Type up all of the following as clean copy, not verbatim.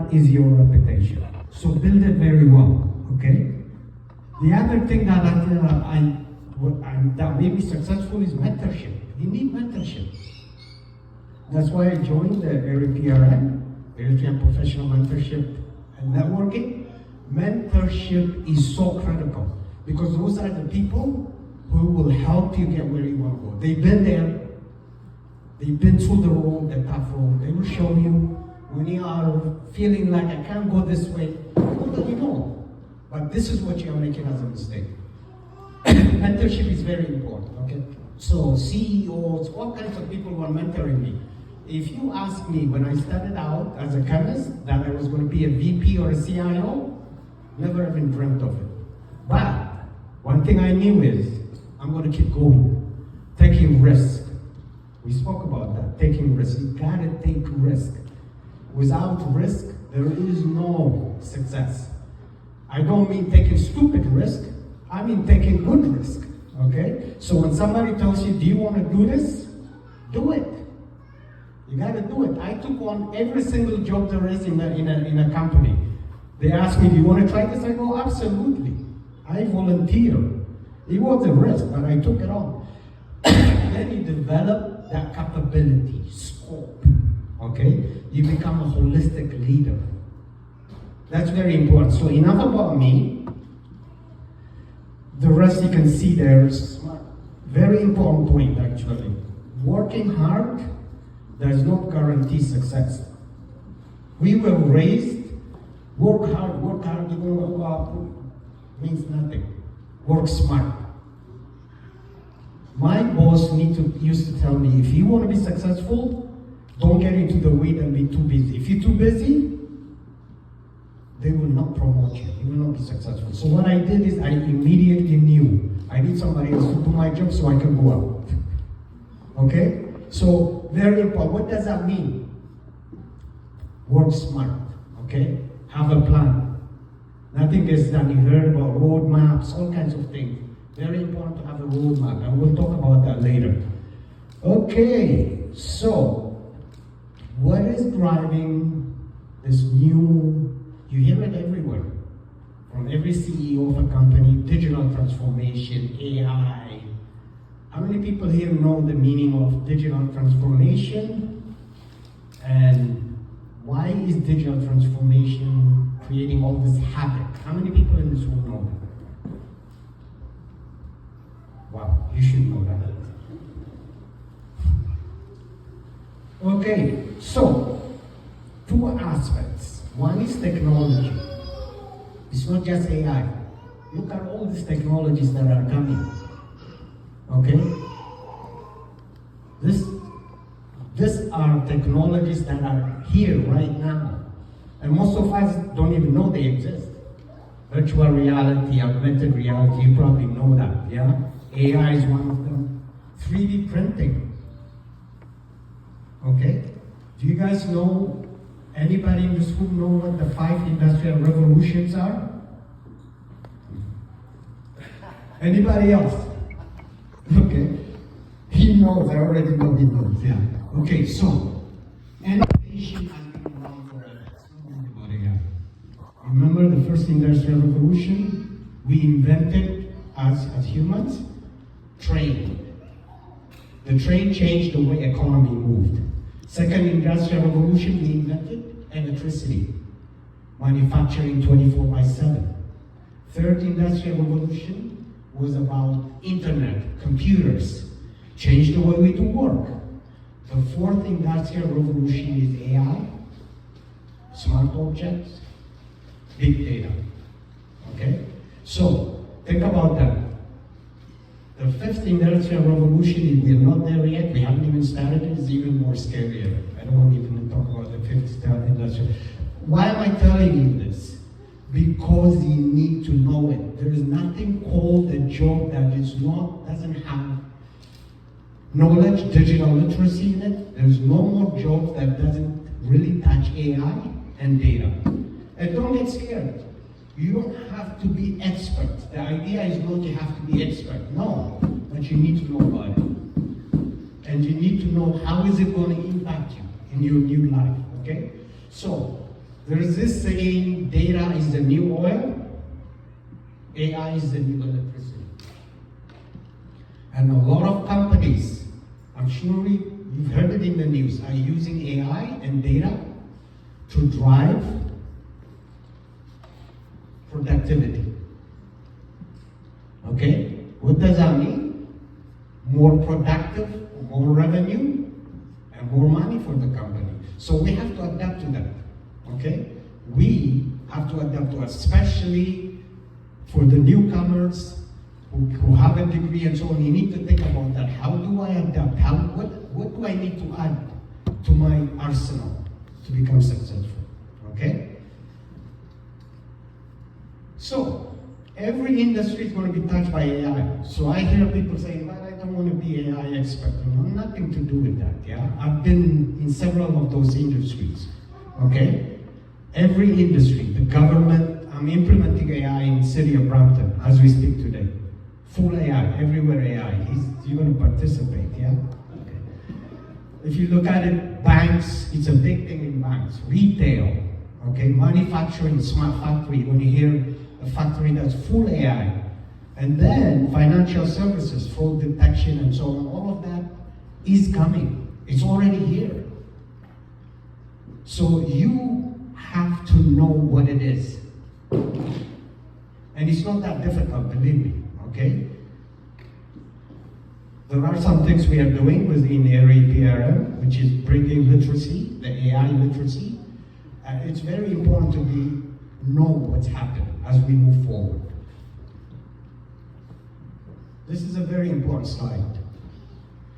part is your reputation. So build it very well, okay? The other thing that that made me successful is mentorship. You need mentorship. That's why I joined the APRM, Eritrean Professional Mentorship and Networking. Mentorship is so critical because those are the people who will help you get where you want to go. They've been there, they've been through the road, the tough road. They will show you when you are feeling like I can't go this way, they will let you know. But this is what you are making as a mistake. Mentorship is very important, okay? So CEOs, all kinds of people were mentoring me. If you ask me when I started out as a chemist that I was going to be a VP or a CIO, never even dreamt of it. But one thing I knew is I'm going to keep going, taking risk. We spoke about that, taking risk. You gotta take risk. Without risk, there is no success. I don't mean taking stupid risk, I mean taking good risk, okay? So when somebody tells you, do you want to do this? Do it. You gotta do it. I took on every single job there is in a company. They asked me, do you want to try this? I go, absolutely. I volunteer. It was a risk, but I took it on. Then you develop that capability, scope, okay? You become a holistic leader. That's very important. So enough about me. The rest you can see there is smart. Very important point, actually. Working hard does not guarantee success. We were raised, work hard, you know, means nothing. Work smart. My boss used to tell me, if you want to be successful, don't get into the weed and be too busy. If you're too busy, they will not promote you. You will not be successful. So what I did is I immediately knew I need somebody else to do my job so I can go out. Okay? So very important. What does that mean? Work smart. Okay? Have a plan. Nothing is done. You heard about roadmaps, all kinds of things. Very important to have a roadmap, and we'll talk about that later. Okay, so what is driving this new, you hear it everywhere, from every CEO of a company, digital transformation, AI. How many people here know the meaning of digital transformation? And why is digital transformation creating all this havoc? How many people in this room know that? Wow, you should know that. Okay, so two aspects. One is technology. It's not just AI. Look at all these technologies that are coming. Okay? These are technologies that are here right now. And most of us don't even know they exist. Virtual reality, augmented reality, you probably know that, yeah? AI is one of them. 3D printing. Okay? Do you guys know, anybody in this room know what the 5 industrial revolutions are? Anybody else? Okay. He knows, I already know he knows, yeah. Okay, so, innovation has been around forever. Remember the first industrial revolution? We invented, as humans, trade. The trade changed the way economy moved. Second industrial revolution, we invented electricity, manufacturing 24/7. Third industrial revolution was about internet, computers, changed the way we do work. The fourth industrial revolution is AI, smart objects, big data. Okay? So, think about that. The fifth industrial revolution, we're not there yet, we haven't even started it, is even more scarier. I don't want to even talk about the fifth industrial. Why am I telling you this? Because you need to know it. There is nothing called a job that doesn't have knowledge, digital literacy in it. There's no more jobs that doesn't really touch AI and data. And don't get scared. You don't have to be expert. The idea is not you have to be expert. No, but you need to know about it. And you need to know how is it going to impact you in your new life, okay? So, There is this saying, data is the new oil, AI is the new electricity. And a lot of companies, I'm sure you've heard it in the news, are using AI and data to drive productivity. Okay? What does that mean? More productive, more revenue, and more money for the company. So we have to adapt to that. Okay? We have to adapt to it, especially for the newcomers who have a degree and so on. You need to think about that. How do I adapt? What do I need to add to my arsenal to become successful? Okay? So, every industry is going to be touched by AI. So I hear people saying, well, I don't want to be an AI expert. Nothing to do with that, yeah? I've been in several of those industries, okay? Every industry, the government, I'm implementing AI in the city of Brampton as we speak today. Full AI, everywhere AI. You're going to participate, yeah? Okay. If you look at it, banks, it's a big thing in banks. Retail, okay? Manufacturing, smart factory, when you hear a factory that's full AI. And then financial services, fraud detection and so on, all of that is coming. It's already here. So you have to know what it is. And it's not that difficult, believe me, okay? There are some things we are doing within area PRM, which is bringing literacy, the AI literacy. It's very important to know what's happening as we move forward. This is a very important slide.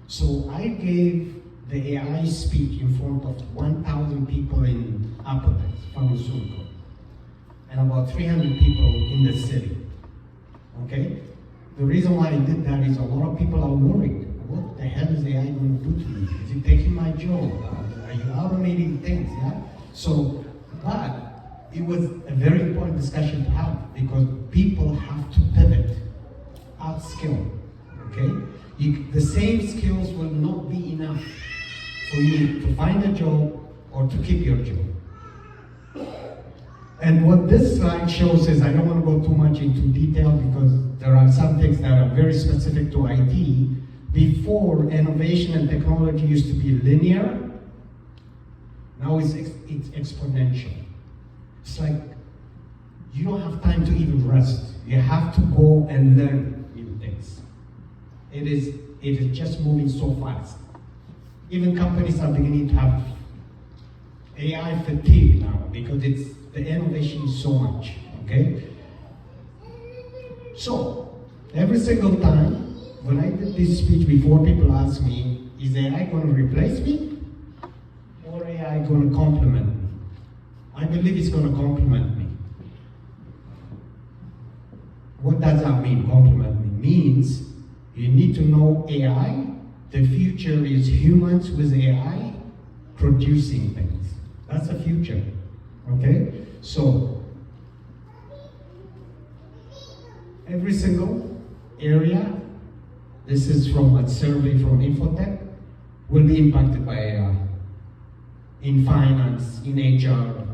So I gave the AI speech in front of 1,000 people in Apotex, pharmaceutical, and about 300 people in the city. Okay? The reason why I did that is a lot of people are worried. What the hell is AI going to do to me? Is it taking my job? Are you automating things? Yeah? So, but it was a very important discussion to have because people have to pivot, upskill, okay? The same skills will not be enough for you to find a job or to keep your job. And what this slide shows is, I don't want to go too much into detail because there are some things that are very specific to IT. Before, innovation and technology used to be linear. Now it's exponential. It's like you don't have time to even rest. You have to go and learn new things. It is just moving so fast. Even companies are beginning to have AI fatigue now because the innovation is so much, okay? So, every single time when I did this speech before, people ask me, is AI going to replace me or AI going to complement me? I believe it's going to complement me. What does that mean, complement me? Means you need to know AI. The future is humans with AI producing things. That's the future, okay? So, every single area, this is from a survey from Infotech, will be impacted by AI. In finance, in HR,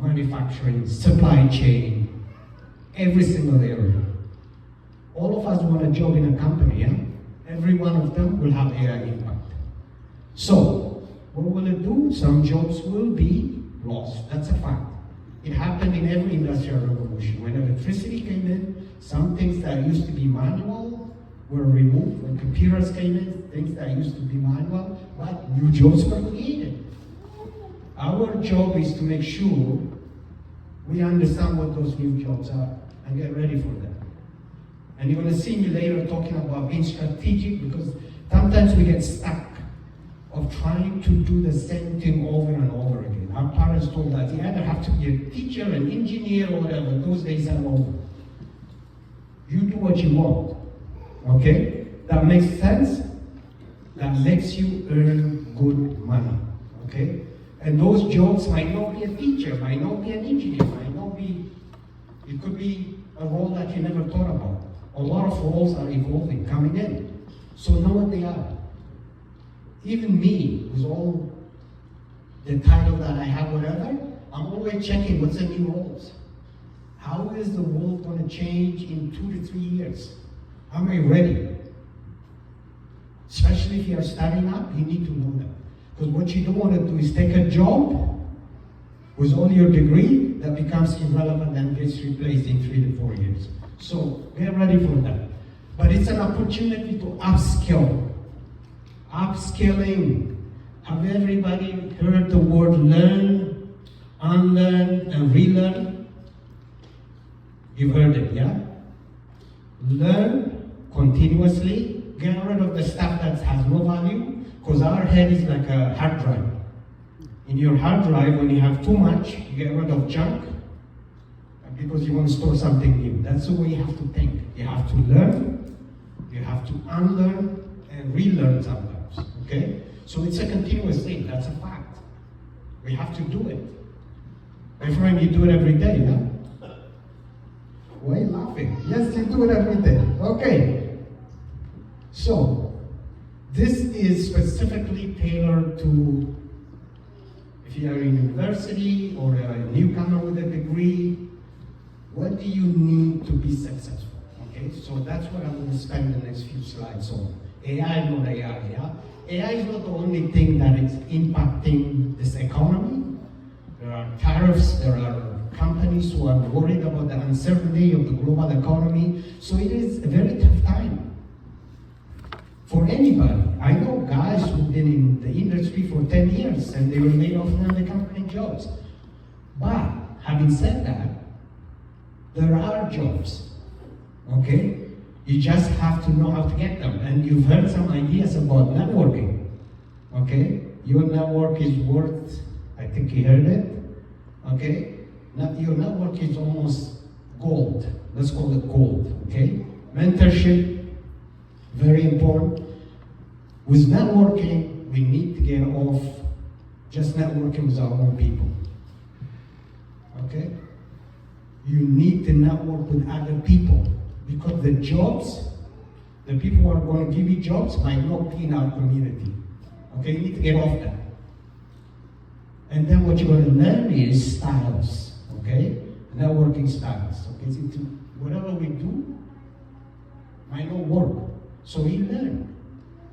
manufacturing, supply chain, every single area. All of us want a job in a company, yeah? Every one of them will have AI impact. So, what will it do? Some jobs will be lost. That's a fact. It happened in every industrial revolution. When electricity came in, some things that used to be manual were removed. When computers came in, things that used to be manual, but new jobs were created. Our job is to make sure we understand what those new jobs are and get ready for them. And you're going to see me later talking about being strategic because sometimes we get stuck of trying to do the same thing over and over again. Our parents told us you either have to be a teacher, an engineer, or whatever. Those days are over. You do what you want. Okay? That makes sense. That makes you earn good money. Okay? And those jobs might not be a teacher, might not be an engineer, might not be, it could be a role that you never thought about. A lot of roles are evolving, coming in. So know what they are. Even me, with all the title that I have, whatever, I'm always checking what's the new roles. How is the world going to change in 2 to 3 years? Am I ready? Especially if you are starting up, you need to know that. Because what you don't want to do is take a job with only your degree that becomes irrelevant and gets replaced in 3 to 4 years. So get ready for that. But it's an opportunity to upskill. Upskilling. Have everybody heard the word learn, unlearn, and relearn? You've heard it, yeah? Learn continuously. Get rid of the stuff that has no value, because our head is like a hard drive. In your hard drive, when you have too much, you get rid of junk, because you want to store something new. That's the way you have to think. You have to learn, you have to unlearn, and relearn sometimes, okay? So it's a continuous thing, that's a fact. We have to do it. My friend, you do it every day, yeah? Why are you laughing? Yes, you do it every day. Okay. So, this is specifically tailored to if you are in university or a newcomer with a degree, what do you need to be successful? Okay, so that's what I'm going to spend the next few slides on. AI, not AI, yeah? AI is not the only thing that is impacting this economy. There are tariffs, there are companies who are worried about the uncertainty of the global economy. So it is a very tough time for anybody. I know guys who've been in the industry for 10 years and they were laid off and they can't find jobs. But having said that, there are jobs, okay? You just have to know how to get them. And you've heard some ideas about networking, okay? Your network is worth, I think you heard it, okay? Your network is almost gold. Let's call it gold, okay? Mentorship, very important. With networking, we need to get off just networking with our own people, okay? You need to network with other people, because the jobs, the people who are going to give you jobs might not be in our community. Okay, you need to get off that. And then what you're going to learn is styles, okay? Networking styles, okay? So whatever we do might not work. So we learn.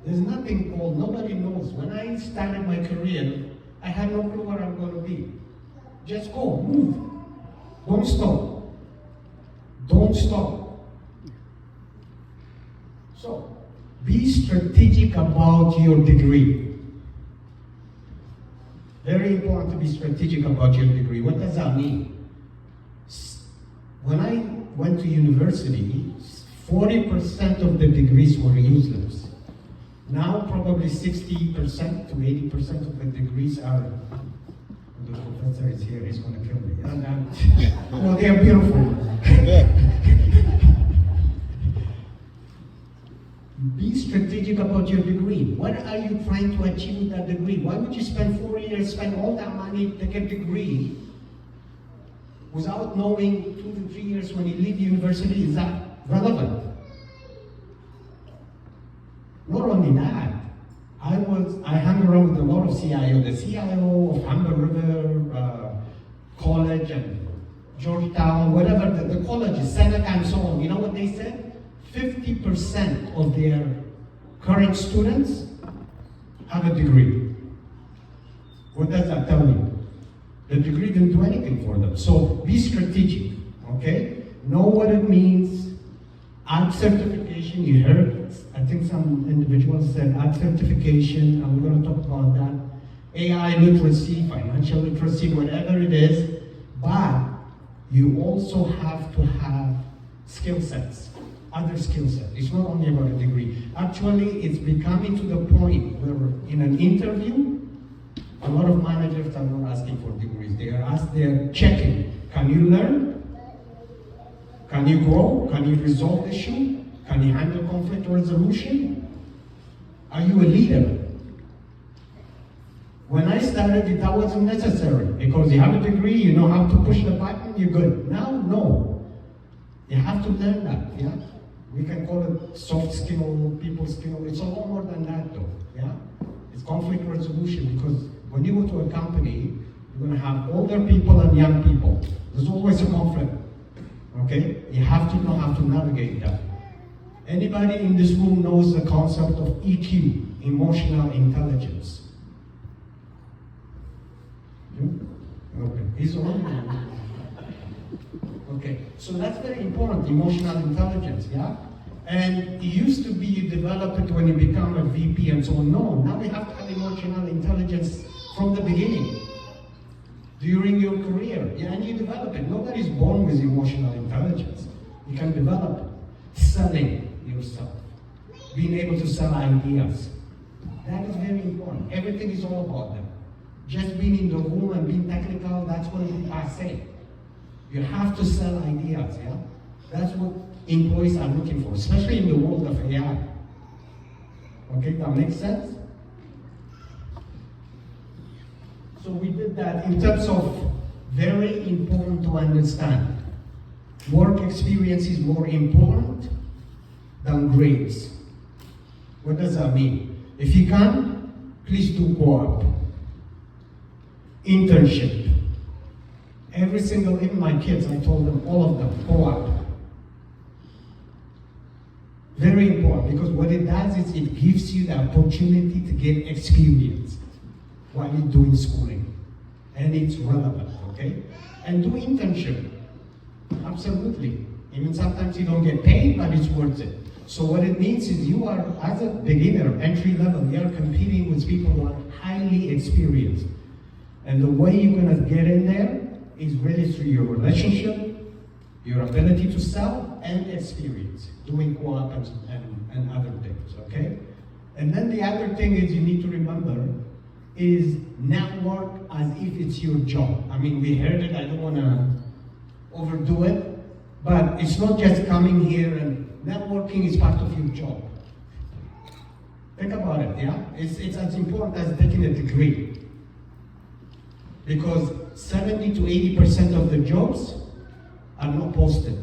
There's nothing called, nobody knows. When I started my career, I had no clue where I'm going to be. Just go, move. Don't stop. Don't stop. So, be strategic about your degree. Very important to be strategic about your degree. What does that mean? When I went to university, 40% of the degrees were useless. Now, probably 60% to 80% of the degrees are. The professor is here, he's going to kill me. Well, they are beautiful. Be strategic about your degree. What are you trying to achieve with that degree? Why would you spend 4 years, spend all that money to get a degree without knowing 2 to 3 years when you leave university, is that relevant? Not only that, I hung around with a lot of CIO. The CIO of Humber River College and Georgetown, whatever the colleges, Seneca and so on. You know what they said? 50% of their current students have a degree. What does that tell you? The degree didn't do anything for them. So be strategic, okay? Know what it means. Add certification, you heard, I think some individuals said add certification, and we're going to talk about that. AI literacy, financial literacy, whatever it is, but you also have to have skill sets, other skill sets. It's not only about a degree. Actually, it's becoming to the point where in an interview, a lot of managers are not asking for degrees. They're checking. Can you learn? Can you grow? Can you resolve issue? Can you handle conflict resolution? Are you a leader? When I started, that wasn't necessary because you have a degree, you know how to push the button, you're good. Now, no. You have to learn that, yeah? We can call it soft skill, people skill. It's a lot more than that, though, yeah? It's conflict resolution because when you go to a company, You're going to have older people and young people. There's always a conflict. Okay? You have to know how to navigate that. Anybody in this room knows the concept of EQ, emotional intelligence? You? Okay. He's on. Okay. So that's very important, emotional intelligence, yeah? And it used to be you develop it when you become a VP and so on. No, now we have to have emotional intelligence from the beginning. During your career, yeah, and you develop it. Nobody's born with emotional intelligence. You can develop it. Selling yourself. Being able to sell ideas. That is very important. Everything is all about them. Just being in the room and being technical, that's what we say. You have to sell ideas, yeah? That's what employees are looking for, especially in the world of AI. Okay, that makes sense? So we did that in terms of very important to understand. Work experience is more important than grades. What does that mean? If you can, please do co-op. Internship. Every single, even my kids, I told them, all of them, co-op. Very important, because what it does is it gives you the opportunity to get experience while you're doing schooling. And it's relevant, okay? And do internship. Absolutely. Even sometimes you don't get paid, but it's worth it. So what it means is you are, as a beginner, entry level, you are competing with people who are highly experienced. And the way you're gonna get in there is really through your relationship, your ability to sell, and experience, doing co-op and other things, okay? And then the other thing is you need to remember is network as if it's your job. I mean, we heard it, I don't wanna overdo it, but it's not just coming here and networking is part of your job. Think about it, yeah? It's as important as taking a degree. Because 70 to 80% of the jobs are not posted.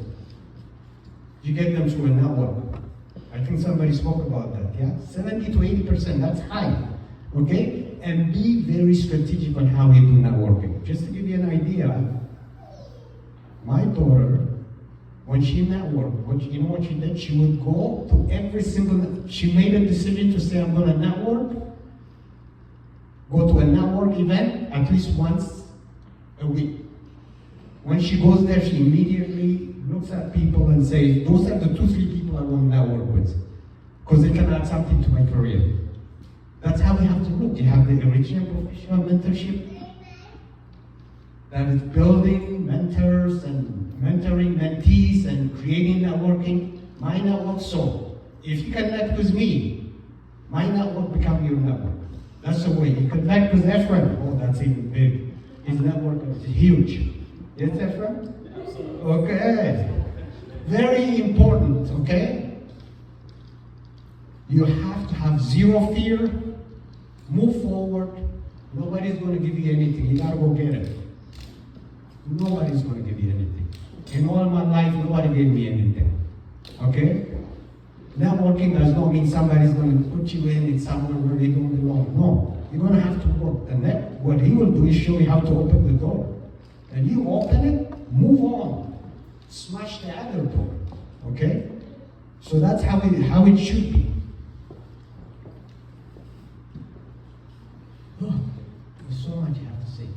You get them through a network. I think somebody spoke about that, yeah? 70 to 80%, that's high, okay? And be very strategic on how you do networking. Just to give you an idea, my daughter, when she networked, you know what she did? She would go to every single, she made a decision to say, I'm gonna network, go to a network event at least once a week. When she goes there, she immediately looks at people and says, those are the 2-3 people I want to network with, because they can add something to my career. That's how we have to look. You have the original professional mentorship, that is building mentors and mentoring mentees and creating networking. My network, so if you connect with me, my network becomes your network. That's the way. You connect with Ephraim, oh, that's even big. His network is huge. Yes, Ephraim? Absolutely. Okay. Very important, okay? You have to have zero fear, move forward. Nobody's going to give you anything. You gotta go get it. Nobody's going to give you anything. In all my life, nobody gave me anything. Okay? Networking does not mean somebody's going to put you in somewhere where you don't belong. No. You're going to have to work. And what he will do is show you how to open the door. And you open it, move on. Smash the other door. Okay? So that's how it should be. Oh, there's so much you have to say.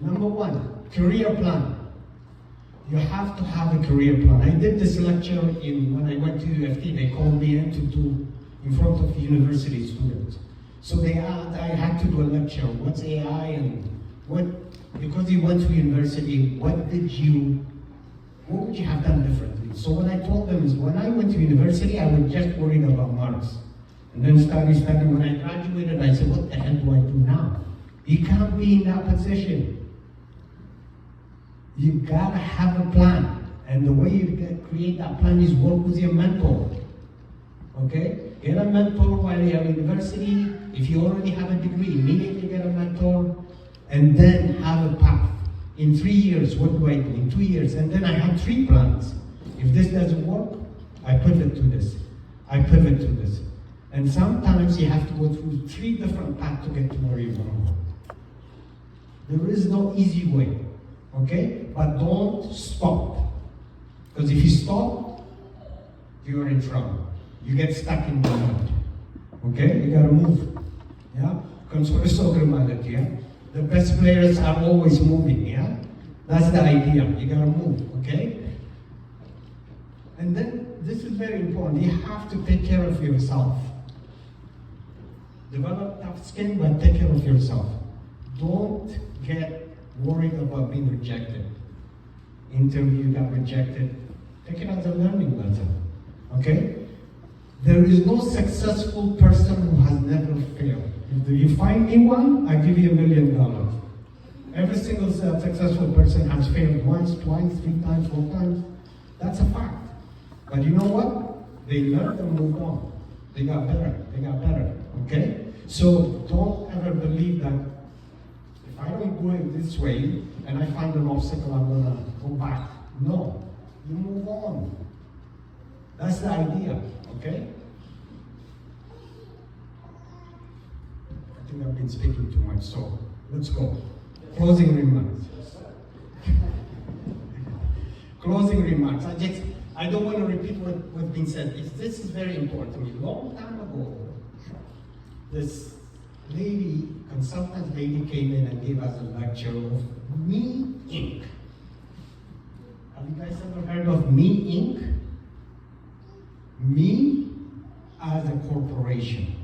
Number one, career plan. You have to have a career plan. I did this lecture when I went to UFT. They called me in to do in front of university students. So I had to do a lecture. What's AI and because you went to university, what would you have done differently? So what I told them is when I went to university, I was just worried about marks. And then studying. When I graduated, I said, what the hell do I do now? You can't be in that position. You gotta have a plan. And the way you create that plan is work with your mentor. Okay? Get a mentor while you're at university. If you already have a degree, immediately get a mentor. And then have a path. In 3 years, what do I do? In 2 years. And then I have 3 plans. If this doesn't work, I pivot to this. I pivot to this. And sometimes you have to go through 3 different paths to get to where you want to go. There is no easy way, okay? But don't stop. Because if you stop, you're in trouble. You get stuck in the mud, okay? You gotta move, yeah? Yeah? The best players are always moving, yeah? That's the idea, you gotta move, okay? And then, this is very important, you have to take care of yourself. Develop tough skin, but take care of yourself. Don't get worried about being rejected. Interview got rejected. Take it as a learning lesson, okay? There is no successful person who has never failed. If you find me one, I give you $1 million. Every single successful person has failed once, twice, 3 times, 4 times. That's a fact. But you know what? They learned and moved on. They got better, okay? So don't ever believe that if I don't go it this way and I find an obstacle, I'm gonna go back. No, you move on. That's the idea, okay? I think I've been speaking too much, so let's go. Closing remarks. Closing remarks. I don't want to repeat what's been said. This is very important to me. Long time ago, this lady, consultant lady, came in and gave us a lecture of Me Inc. Have you guys ever heard of Me Inc? Me as a corporation.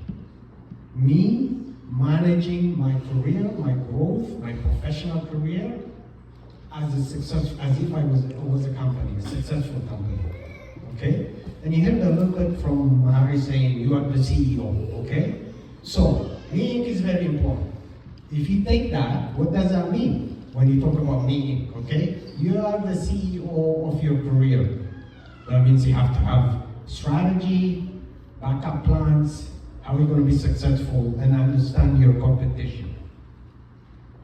Me managing my career, my growth, my professional career as a success, as if I was a company, a successful company. Okay? And you heard a little bit from Harry saying you are the CEO, okay? So, Me Inc is very important. If you take that, what does that mean when you talk about Me Inc, okay? You are the CEO of your career. That means you have to have strategy, backup plans, how are you going to be successful, and understand your competition.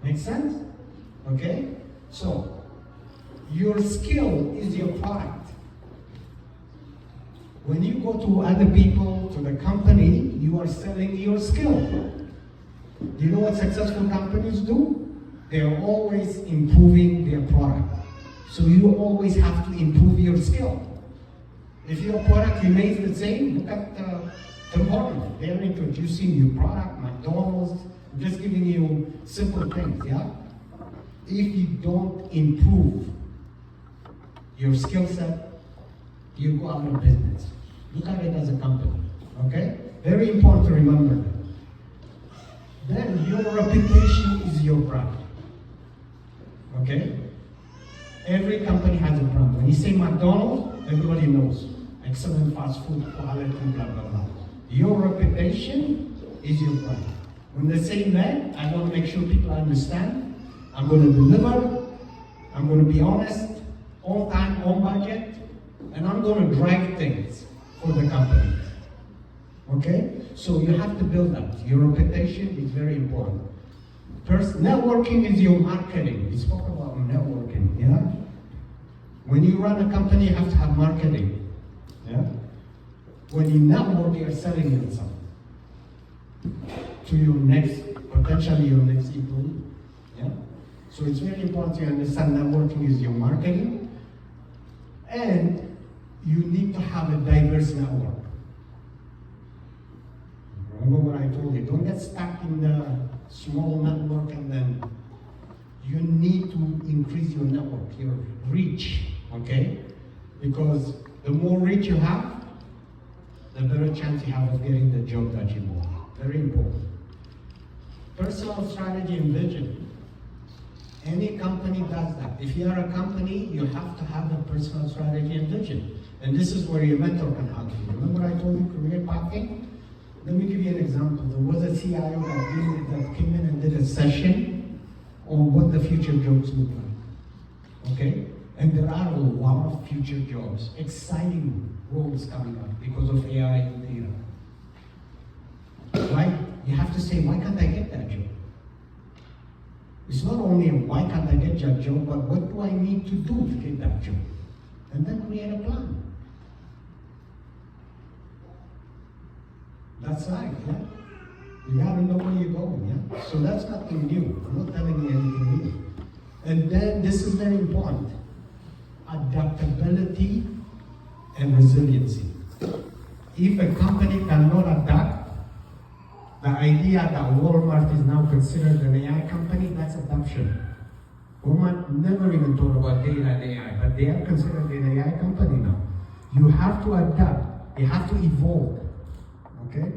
Make sense? Okay? So, your skill is your product. When you go to other people, to the company, you are selling your skill. Do you know what successful companies do? They are always improving their product. So you always have to improve your skill. If your product remains the same, look at Tim Hortons. They are introducing new product, McDonald's. I'm just giving you simple things, yeah? If you don't improve your skill set, you go out of business. Look at it as a company, okay? Very important to remember that. Then your reputation is your brand, okay? Every company has a brand. When you say McDonald's, everybody knows. Excellent fast food, quality, blah, blah, blah. Your reputation is your brand. When they say that, I want to make sure people understand. I'm going to deliver, I'm going to be honest, on time, on budget, and I'm going to drive things for the company. Okay? So you have to build that. Your reputation is very important. First, networking is your marketing. We spoke about networking, yeah? When you run a company, you have to have marketing, yeah? When you network, you're selling yourself to your next, potentially your next employee, yeah? So it's very important to understand networking is your marketing, and you need to have a diverse network. Remember what I told you, don't get stuck in the small network, and then you need to increase your network, your reach, okay? Because the more reach you have, the better chance you have of getting the job that you want. Very important. Personal strategy and vision. Any company does that. If you are a company, you have to have a personal strategy and vision. And this is where your mentor can help you. Remember I told you career pathing? Let me give you an example. There was a CIO that came in and did a session on what the future jobs look like. Okay? And there are a lot of future jobs, exciting roles coming up because of AI and data. Right? You have to say, why can't I get that job? It's not only why can't I get that job, but what do I need to do to get that job? And then create a plan. That's life, yeah? You gotta know where you're going, yeah? So that's nothing new. I'm not telling you anything new. And then, this is very important. Adaptability and resiliency. If a company cannot adapt, the idea that Walmart is now considered an AI company, that's adoption. Walmart never even thought about data and AI, but they are considered an AI company now. You have to adapt. You have to evolve, okay?